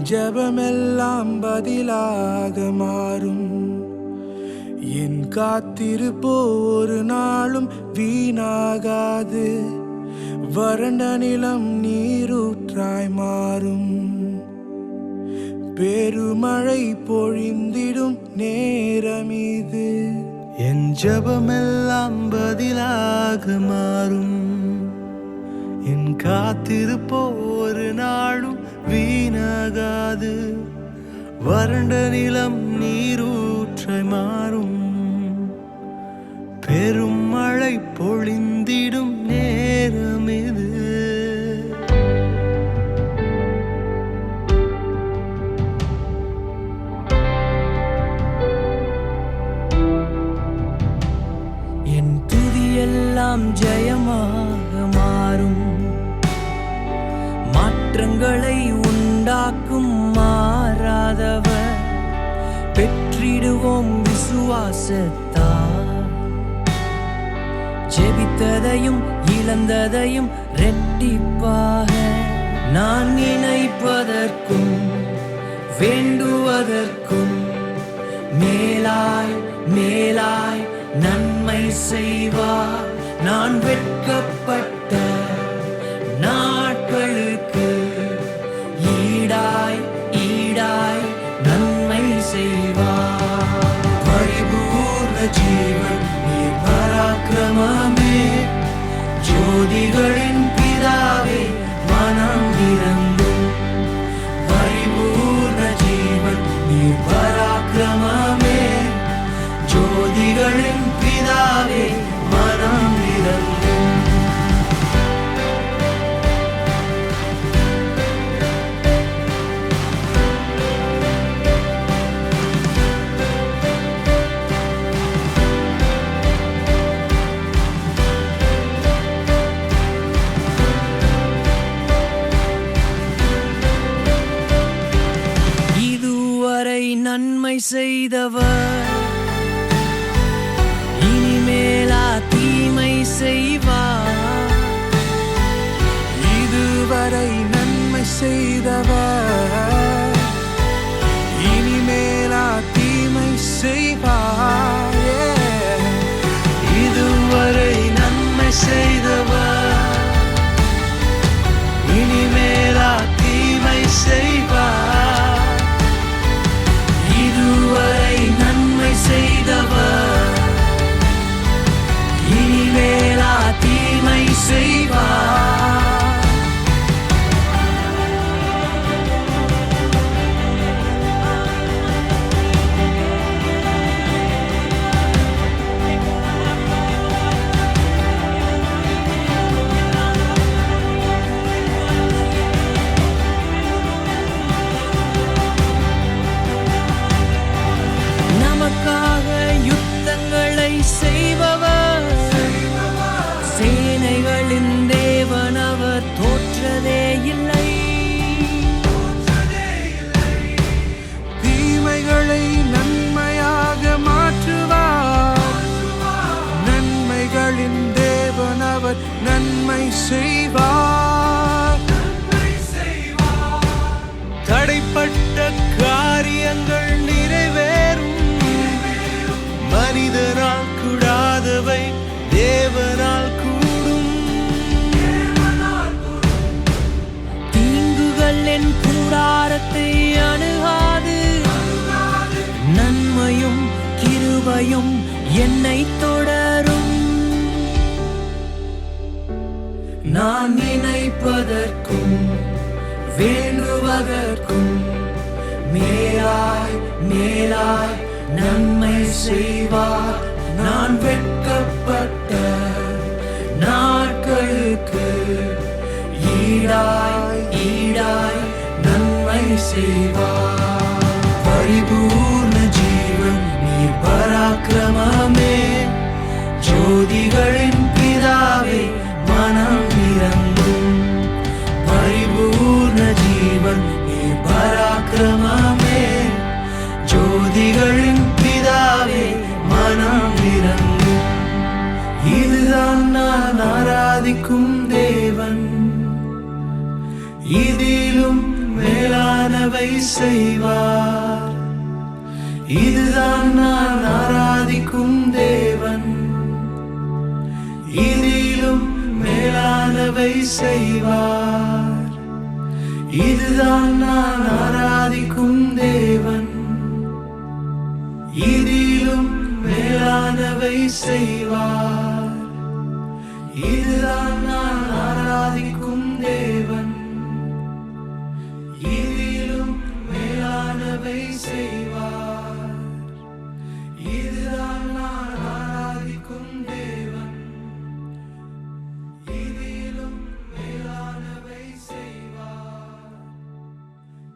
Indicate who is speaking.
Speaker 1: ஜெபமெல்லாம் பதிலாக மாறும். என் காத்திருப்போ ஒரு நாளும் வீணாகாது. வறண்ட நிலம் நீரூற்றாய் மாறும். பெருமழை பொழிந்திடும் நேரம் இது.
Speaker 2: என் ஜெபமெல்லாம் பதிலாக மாறும். என் காத்திருப்போ ஒரு நாளும் வீணாகாது. வறண்ட நிலம் நீரூற்றாய் மாறும். பெரும் மழை பொழிந்திடும் நேரம் இது.
Speaker 3: என் துதியெல்லாம் ஜெயமாக மாறும். மாற்றங்களை உண்டாக்கும் மாறாதவர். பெற்றிடுவோம் விசுவாசத்தால். ஜெபித்ததையும் இழந்ததையும் ரெட்டிப்பாக நான் நினைப்பதற்கும் வேண்டுவதற்கும் மேலாய் மேலாய் நன்மை செய்வார். நான் வெட்கப்பட்ட நாட்களுக்கு ஈடாய் ஈடாய் நன்மை செய்வார். பரிபூர்ண ஜீவன் நீர் பராக்கிரமமே. ஜோதிகளின் பிதாவே மனம் இறங்கும். பரிபூர்ண ஜீவன் நீர் பராக்கிரமமே. ஜோதிகளின் பிதாவே மனம் இறங்கும். இதுவரை நன்மை செய்தவர் இனிமேலா தீமை செய்வார்.
Speaker 1: இதுவரை நன்மை செய்தவர் இனிமேலா தீமை செய்வார்.
Speaker 2: இதுவரை நன்மை செய்தவர் இனிமேலா தீமை செய்வார்.
Speaker 3: இதுவரை நன்மை செய்தவர் இனிமேலா தீமை செய்வார். நமக்காக யுத்தங்களை செய்பவர். சேனைகளின் தேவன் அவர் தோற்றதே இல்லை.
Speaker 1: தீமைகளை நன்மையாக மாற்றுவார். நன்மைகளின் தேவன் அவர் நன்மை செய்வார்.
Speaker 2: தடைப்பட்ட காரியங்கள் நிறைவேறும். மனிதனால் கூடாதவை தேவனால் கூடும்.
Speaker 3: தீங்குகள் என் கூடாரத்தை அணுகாது. நன்மையும் கிருபையும் என்னை தொடரும். நான் நினைப்பதற்கும் வேண்டுவதற்கும் மேலாய் மேலாய் நன்மை செய்வார். நான் வெட்கப்பட்ட நாட்களுக்கு ஈடாய் ஈடாய் நன்மை செய்வார். பரிபூர்ண ஜீவன் நீர் பராக்கிரமமே. ஜோதிகளின் பிதாவே மனம் இறங்கும். பரிபூர்ண ஜீவன் நீர் பராக்கிரமமே. ஜோதிகளின் பிதாவே மனம் இறங்கும். இதுதான் நான் ஆராதிக்கும் தேவன். இதிலும் மேலானவை செய்வார். இதுதான் நான் ஆராதிக்கும் தேவன். இதிலும் மேலானவை செய்வார். இதுதான் நான் ஆராதிக்கும் தேவன். இதிலும் மேலானவை செய்வார். இதுதான்